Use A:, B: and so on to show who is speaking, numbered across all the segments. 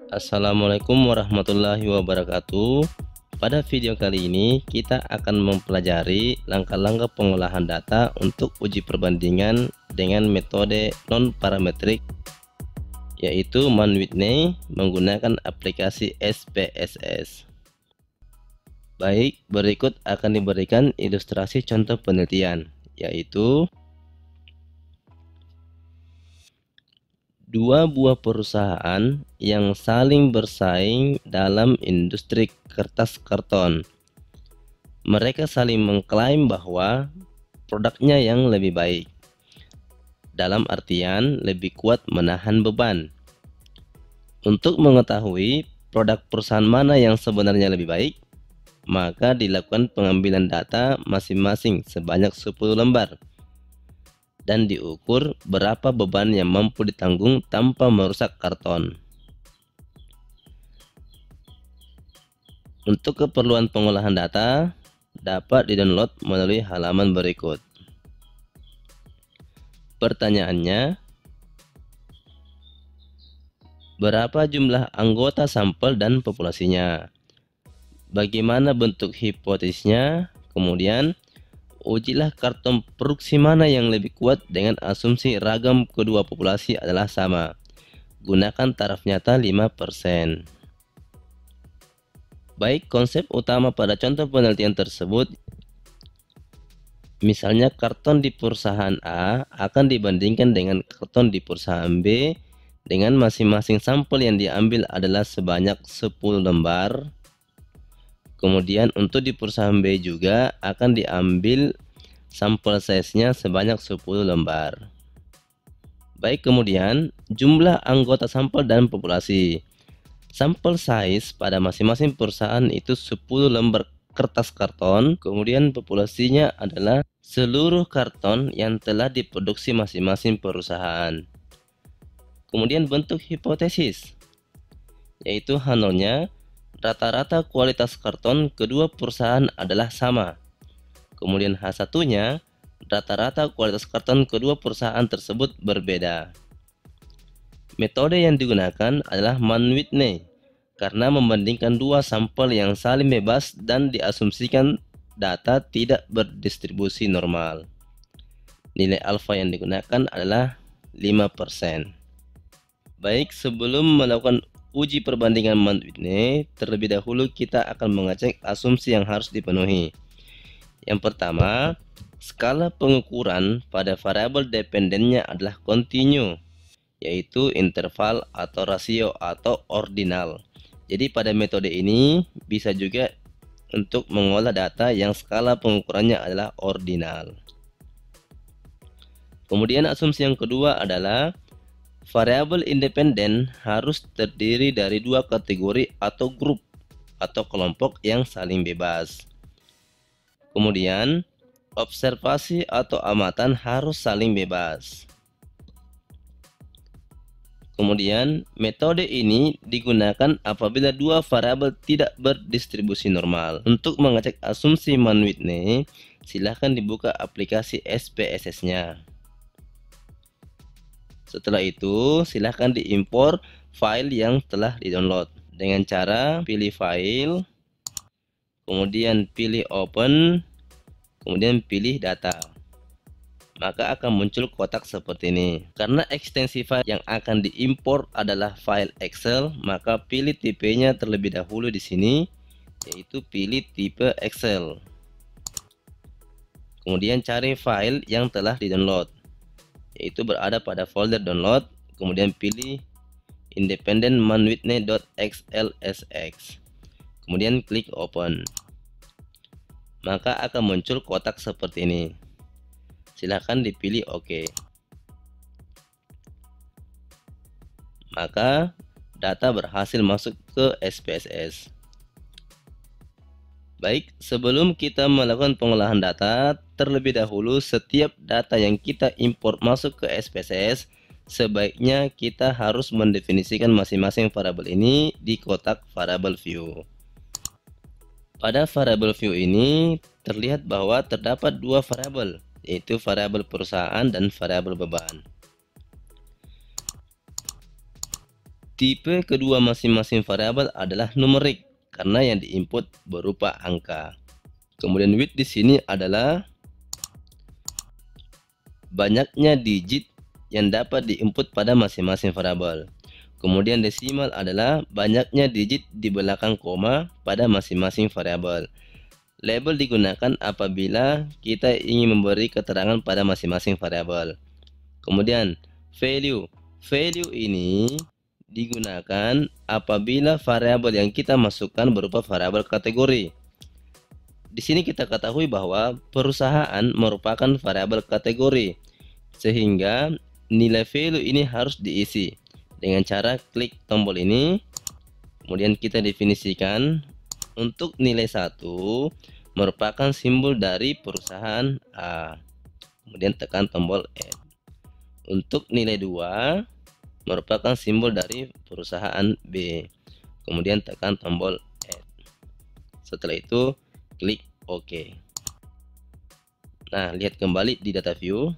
A: Assalamualaikum warahmatullahi wabarakatuh. Pada video kali ini kita akan mempelajari langkah-langkah pengolahan data untuk uji perbandingan dengan metode non-parametrik, yaitu Man-Whitney menggunakan aplikasi SPSS. Baik, berikut akan diberikan ilustrasi contoh penelitian, yaitu dua buah perusahaan yang saling bersaing dalam industri kertas karton. Mereka saling mengklaim bahwa produknya yang lebih baik, dalam artian lebih kuat menahan beban. Untuk mengetahui produk perusahaan mana yang sebenarnya lebih baik, maka dilakukan pengambilan data masing-masing sebanyak 10 lembar dan diukur berapa beban yang mampu ditanggung tanpa merusak karton. Untuk keperluan pengolahan data dapat didownload melalui halaman berikut. Pertanyaannya, berapa jumlah anggota sampel dan populasinya? Bagaimana bentuk hipotesisnya? Kemudian, ujilah karton produksi mana yang lebih kuat dengan asumsi ragam kedua populasi adalah sama. Gunakan taraf nyata 5%. Baik, konsep utama pada contoh penelitian tersebut, misalnya karton di perusahaan A akan dibandingkan dengan karton di perusahaan B dengan masing-masing sampel yang diambil adalah sebanyak 10 lembar. Kemudian untuk di perusahaan B juga akan diambil sampel size-nya sebanyak 10 lembar. Baik, kemudian jumlah anggota sampel dan populasi. Sampel size pada masing-masing perusahaan itu 10 lembar kertas karton, kemudian populasinya adalah seluruh karton yang telah diproduksi masing-masing perusahaan. Kemudian bentuk hipotesis, yaitu H0-nya rata-rata kualitas karton kedua perusahaan adalah sama. Kemudian H1-nya rata-rata kualitas karton kedua perusahaan tersebut berbeda. Metode yang digunakan adalah Man-Whitney karena membandingkan dua sampel yang saling bebas dan diasumsikan data tidak berdistribusi normal. Nilai alfa yang digunakan adalah 5%. Baik, sebelum melakukan uji perbandingan Man-Whitney, terlebih dahulu kita akan mengecek asumsi yang harus dipenuhi. Yang pertama, skala pengukuran pada variabel dependennya adalah kontinu, yaitu interval atau rasio atau ordinal. Jadi pada metode ini bisa juga untuk mengolah data yang skala pengukurannya adalah ordinal. Kemudian asumsi yang kedua adalah variabel independen harus terdiri dari dua kategori atau grup atau kelompok yang saling bebas. Kemudian, observasi atau amatan harus saling bebas. Kemudian, metode ini digunakan apabila dua variabel tidak berdistribusi normal. Untuk mengecek asumsi Man-Whitney, silahkan dibuka aplikasi SPSS-nya. Setelah itu, silahkan diimpor file yang telah di-download dengan cara pilih file, kemudian pilih open, kemudian pilih data. Maka akan muncul kotak seperti ini. Karena ekstensi file yang akan diimpor adalah file Excel, maka pilih tipenya terlebih dahulu di sini, yaitu pilih tipe Excel. Kemudian cari file yang telah di-download, yaitu berada pada folder download, kemudian pilih independent manwhitney.xlsx, kemudian klik open. Maka akan muncul kotak seperti ini. Silahkan dipilih OK. Maka data berhasil masuk ke SPSS. Baik, sebelum kita melakukan pengolahan data, terlebih dahulu setiap data yang kita import masuk ke SPSS, sebaiknya kita harus mendefinisikan masing-masing variabel ini di kotak variabel view. Pada variabel view ini terlihat bahwa terdapat dua variabel, yaitu variabel perusahaan dan variabel beban. Tipe kedua masing-masing variabel adalah numerik karena yang diinput berupa angka. Kemudian width di sini adalah banyaknya digit yang dapat diinput pada masing-masing variabel. Kemudian desimal adalah banyaknya digit di belakang koma pada masing-masing variabel. Label digunakan apabila kita ingin memberi keterangan pada masing-masing variabel. Kemudian value. Value ini digunakan apabila variabel yang kita masukkan berupa variabel kategori. Di sini kita ketahui bahwa perusahaan merupakan variabel kategori, sehingga nilai value ini harus diisi dengan cara klik tombol ini. Kemudian kita definisikan untuk nilai 1 merupakan simbol dari perusahaan A. Kemudian tekan tombol add. Untuk nilai 2 merupakan simbol dari perusahaan B. Kemudian tekan tombol add. Setelah itu klik OK. Nah, lihat kembali di data view.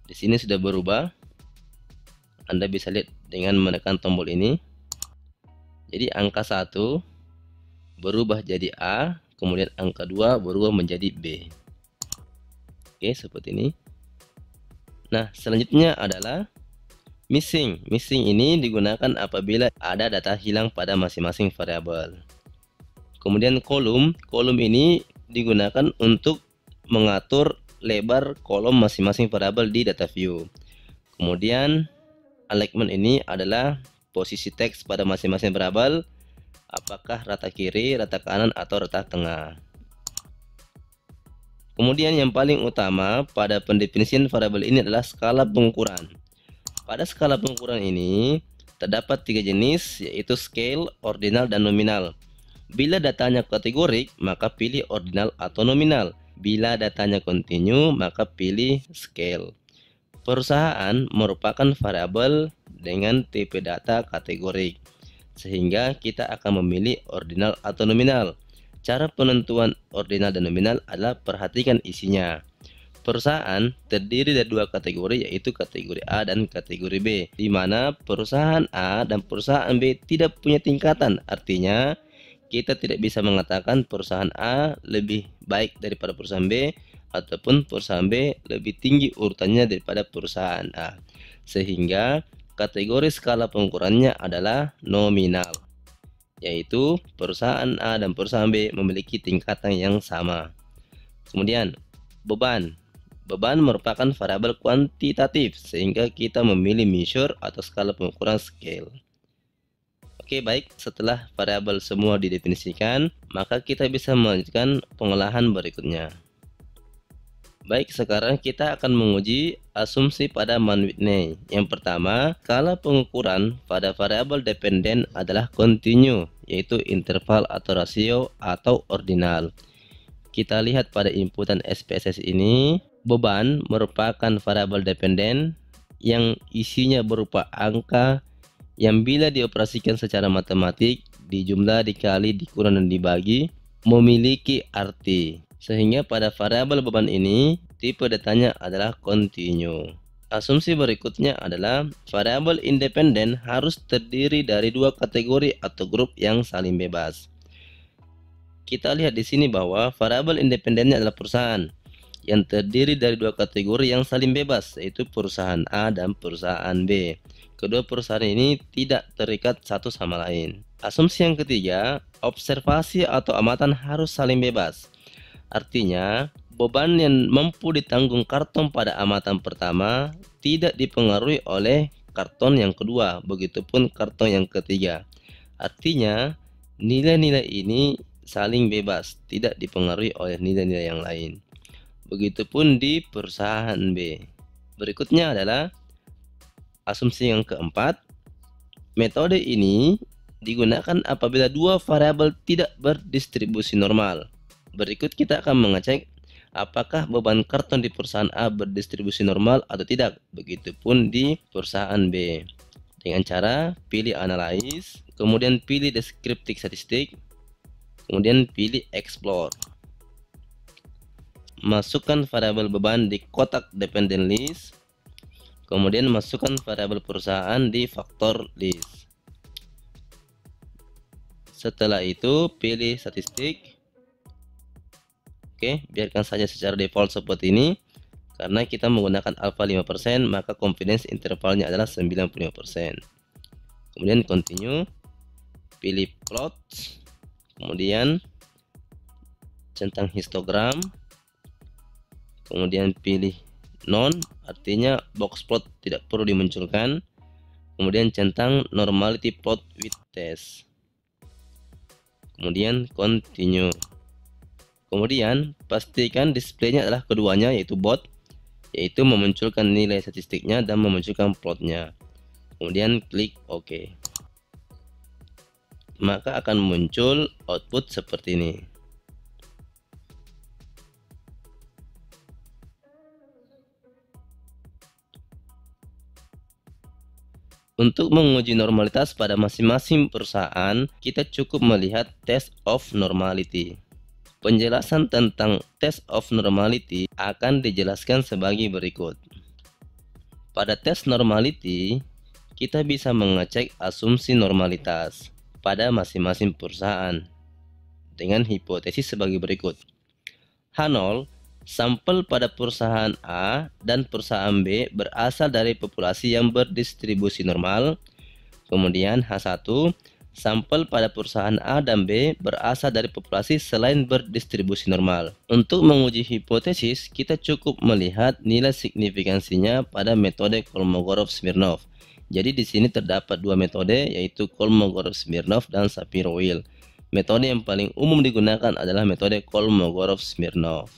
A: Di sini sudah berubah. Anda bisa lihat dengan menekan tombol ini. Jadi angka 1 berubah jadi A, kemudian angka 2 berubah menjadi B. Oke, seperti ini. Nah, selanjutnya adalah missing. Missing ini digunakan apabila ada data hilang pada masing-masing variabel. Kemudian kolom. Kolom ini digunakan untuk mengatur lebar kolom masing-masing variabel di data view. Kemudian alignment ini adalah posisi teks pada masing-masing variabel, apakah rata kiri, rata kanan, atau rata tengah. Kemudian yang paling utama pada pendefinisian variabel ini adalah skala pengukuran. Pada skala pengukuran ini terdapat 3 jenis, yaitu scale, ordinal, dan nominal. Bila datanya kategorik, maka pilih ordinal atau nominal. Bila datanya kontinu, maka pilih scale. Perusahaan merupakan variabel dengan tipe data kategorik, sehingga kita akan memilih ordinal atau nominal. Cara penentuan ordinal dan nominal adalah perhatikan isinya. Perusahaan terdiri dari 2 kategori, yaitu kategori A dan kategori B, di mana perusahaan A dan perusahaan B tidak punya tingkatan. Artinya, kita tidak bisa mengatakan perusahaan A lebih baik daripada perusahaan B, ataupun perusahaan B lebih tinggi urutannya daripada perusahaan A. Sehingga kategori skala pengukurannya adalah nominal, yaitu perusahaan A dan perusahaan B memiliki tingkatan yang sama. Kemudian beban. Beban merupakan variabel kuantitatif, sehingga kita memilih measure atau skala pengukuran scale. Oke, baik, setelah variabel semua didefinisikan, maka kita bisa melanjutkan pengolahan berikutnya. Baik, sekarang kita akan menguji asumsi pada Mann-Whitney. Yang pertama, skala pengukuran pada variabel dependen adalah kontinu, yaitu interval atau rasio atau ordinal. Kita lihat pada inputan SPSS ini, beban merupakan variabel dependen yang isinya berupa angka yang bila dioperasikan secara matematik, dijumlah, dikali, dikurang, dan dibagi, memiliki arti. Sehingga pada variabel beban ini, tipe datanya adalah kontinu. Asumsi berikutnya adalah variabel independen harus terdiri dari 2 kategori atau grup yang saling bebas. Kita lihat di sini bahwa variabel independennya adalah perusahaan yang terdiri dari 2 kategori yang saling bebas, yaitu perusahaan A dan perusahaan B. Kedua perusahaan ini tidak terikat satu sama lain. Asumsi yang ketiga, observasi atau amatan harus saling bebas. Artinya, beban yang mampu ditanggung karton pada amatan pertama tidak dipengaruhi oleh karton yang kedua, begitupun karton yang ketiga. Artinya, nilai-nilai ini saling bebas, tidak dipengaruhi oleh nilai-nilai yang lain. Begitupun di perusahaan B. Berikutnya adalah asumsi yang keempat. Metode ini digunakan apabila 2 variabel tidak berdistribusi normal. Berikut kita akan mengecek apakah beban karton di perusahaan A berdistribusi normal atau tidak. Begitupun di perusahaan B. Dengan cara pilih analyze, kemudian pilih descriptive statistik, kemudian pilih explore. Masukkan variabel beban di kotak dependent list, Kemudian masukkan variabel perusahaan di faktor list. Setelah itu pilih statistik. Oke, biarkan saja secara default seperti ini. Karena kita menggunakan alpha 5%, maka confidence intervalnya adalah 95%. Kemudian continue, pilih plot, kemudian centang histogram, kemudian pilih none, artinya box plot tidak perlu dimunculkan. Kemudian centang normality plot with test. Kemudian continue. Kemudian pastikan displaynya adalah keduanya, yaitu both, yaitu memunculkan nilai statistiknya dan memunculkan plotnya. Kemudian klik OK. Maka akan muncul output seperti ini. Untuk menguji normalitas pada masing-masing perusahaan, kita cukup melihat test of normality. Penjelasan tentang test of normality akan dijelaskan sebagai berikut. Pada test normality, kita bisa mengecek asumsi normalitas pada masing-masing perusahaan dengan hipotesis sebagai berikut. H0, sampel pada perusahaan A dan perusahaan B berasal dari populasi yang berdistribusi normal. Kemudian H1, sampel pada perusahaan A dan B berasal dari populasi selain berdistribusi normal. Untuk menguji hipotesis, kita cukup melihat nilai signifikansinya pada metode Kolmogorov-Smirnov. Jadi di sini terdapat dua metode, yaitu Kolmogorov-Smirnov dan Shapiro-Wilk. Metode yang paling umum digunakan adalah metode Kolmogorov-Smirnov.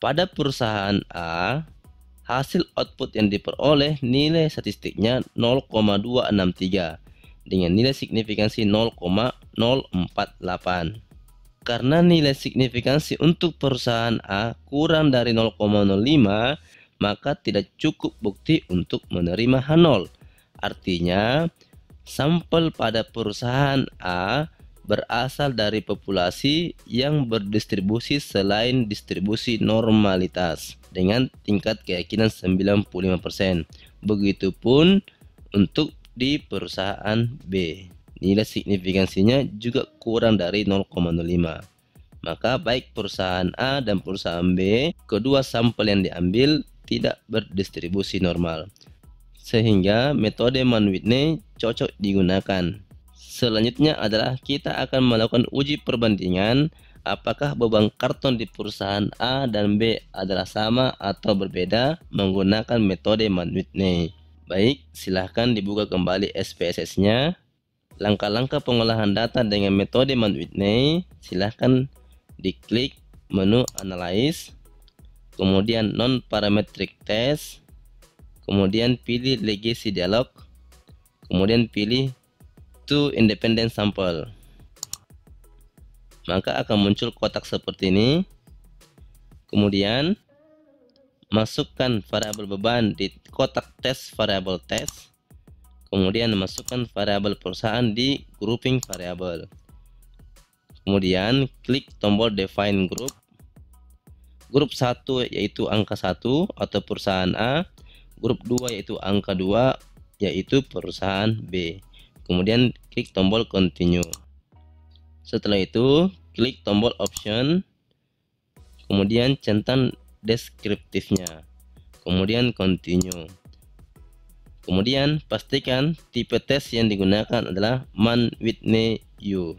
A: Pada perusahaan A, hasil output yang diperoleh nilai statistiknya 0,263 dengan nilai signifikansi 0,048. Karena nilai signifikansi untuk perusahaan A kurang dari 0,05, maka tidak cukup bukti untuk menerima H0. Artinya, sampel pada perusahaan A berasal dari populasi yang berdistribusi selain distribusi normalitas dengan tingkat keyakinan 95%. Begitupun untuk di perusahaan B. Nilai signifikansinya juga kurang dari 0,05. Maka baik perusahaan A dan perusahaan B, kedua sampel yang diambil tidak berdistribusi normal. Sehingga metode Mann-Whitney cocok digunakan. Selanjutnya adalah kita akan melakukan uji perbandingan apakah beban karton di perusahaan A dan B adalah sama atau berbeda menggunakan metode Mann-Whitney. Baik, silahkan dibuka kembali SPSS-nya. Langkah-langkah pengolahan data dengan metode Mann-Whitney, silahkan diklik menu Analyze, kemudian Non-Parametric Test, kemudian pilih Legacy Dialog, kemudian pilih To Independent Sample. Maka akan muncul kotak seperti ini. Kemudian masukkan variabel beban di kotak tes variabel tes. Kemudian masukkan variabel perusahaan di grouping variabel. Kemudian klik tombol Define Group. Grup 1 yaitu angka 1 atau perusahaan A. Grup 2 yaitu angka 2 yaitu perusahaan B. Kemudian klik tombol Continue. Setelah itu klik tombol Option. Kemudian centang deskriptifnya. Kemudian Continue. Kemudian pastikan tipe tes yang digunakan adalah Mann-Whitney U.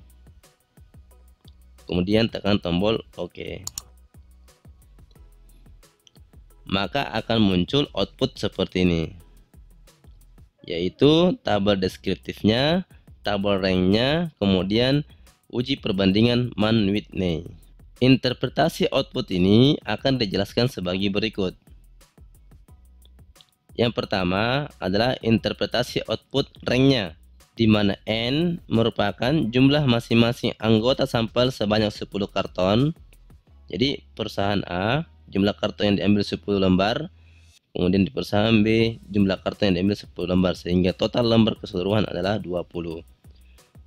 A: Kemudian tekan tombol OK. Maka akan muncul output seperti ini, yaitu tabel deskriptifnya, tabel ranknya, kemudian uji perbandingan Mann-Whitney. Interpretasi output ini akan dijelaskan sebagai berikut. Yang pertama adalah interpretasi output ranknya, di mana N merupakan jumlah masing-masing anggota sampel sebanyak 10 karton. Jadi perusahaan A, jumlah karton yang diambil 10 lembar. Kemudian di perusahaan B, jumlah karton yang diambil 10 lembar, sehingga total lembar keseluruhan adalah 20.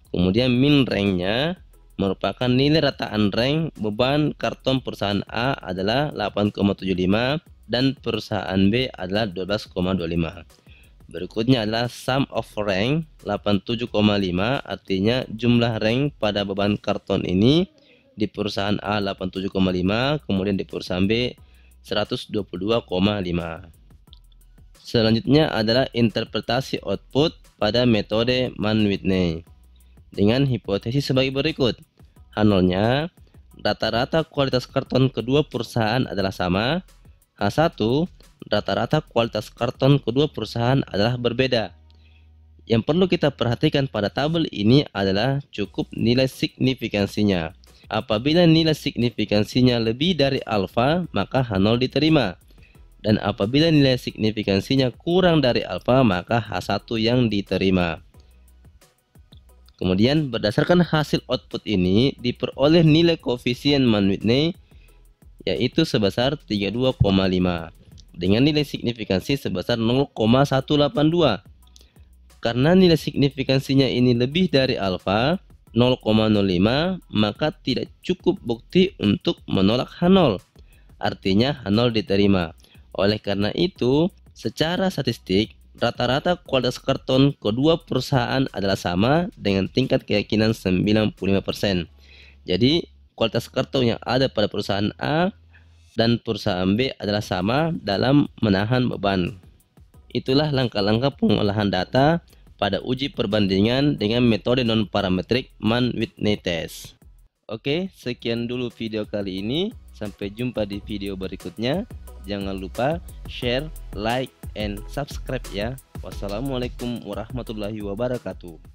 A: Kemudian min ranknya merupakan nilai rataan rank beban karton perusahaan A adalah 8,75, dan perusahaan B adalah 12,25. Berikutnya adalah sum of rank 87,5, artinya jumlah rank pada beban karton ini di perusahaan A 87,5, kemudian di perusahaan B 122,5. Selanjutnya adalah interpretasi output pada metode Mann-Whitney dengan hipotesis sebagai berikut. H0-nya, rata-rata kualitas karton kedua perusahaan adalah sama. H1, rata-rata kualitas karton kedua perusahaan adalah berbeda. Yang perlu kita perhatikan pada tabel ini adalah cukup nilai signifikansinya. Apabila nilai signifikansinya lebih dari alfa, maka H0 diterima. Dan apabila nilai signifikansinya kurang dari alfa, maka H1 yang diterima. Kemudian berdasarkan hasil output ini diperoleh nilai koefisien Mann-Whitney yaitu sebesar 32,5 dengan nilai signifikansi sebesar 0,182. Karena nilai signifikansinya ini lebih dari alfa 0,05, maka tidak cukup bukti untuk menolak H0. Artinya H0 diterima. Oleh karena itu, secara statistik rata-rata kualitas karton kedua perusahaan adalah sama dengan tingkat keyakinan 95%. Jadi kualitas karton yang ada pada perusahaan A dan perusahaan B adalah sama dalam menahan beban. Itulah langkah-langkah pengolahan data pada uji perbandingan dengan metode non-parametrik Mann-Whitney test. Oke, sekian dulu video kali ini. Sampai jumpa di video berikutnya. Jangan lupa share, like, and subscribe ya. Wassalamualaikum warahmatullahi wabarakatuh.